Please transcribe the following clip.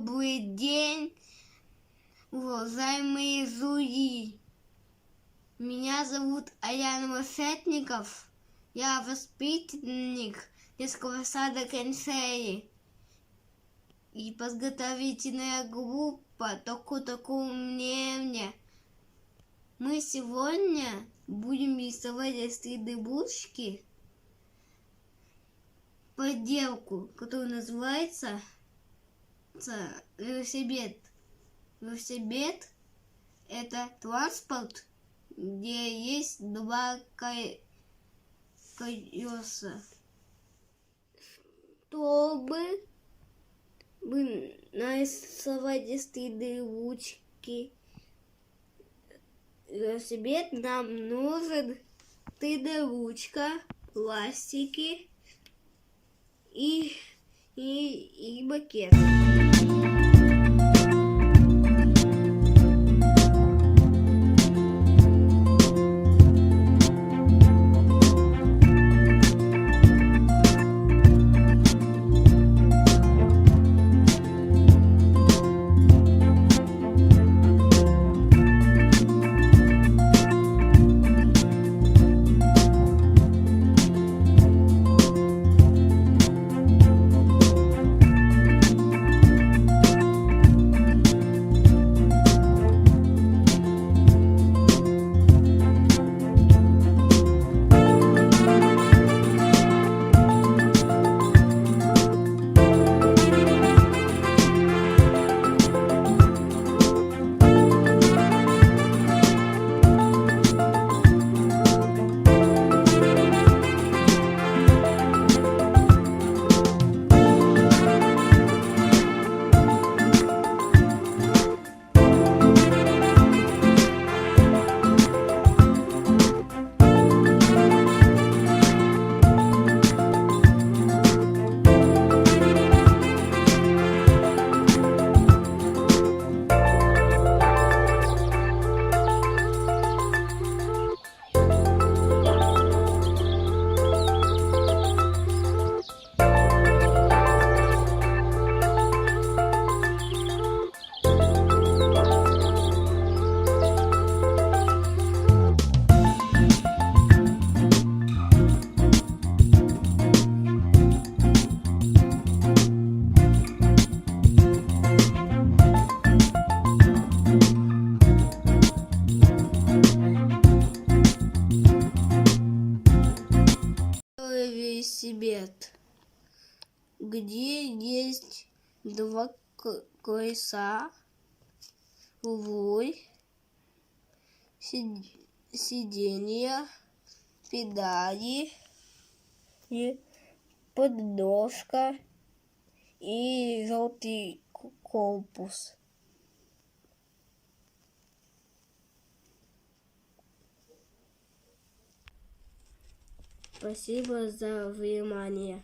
Добрый день, уважаемые жюри. Меня зовут Аян Масетников. Я воспитанник детского сада Кенсей и подготовительная группа «Току-току мне». Мы сегодня будем рисовать из 3D-бушки поделку, которая называется велосипед. Велосипед — это транспорт, где есть два колеса. Чтобы нарисовать из 3D-ручки велосипед, нам нужен 3D-ручка, пластики и макет. Велосипед, где есть два колеса, руль, сиденья, педали, подножка и желтый корпус. Спасибо за внимание.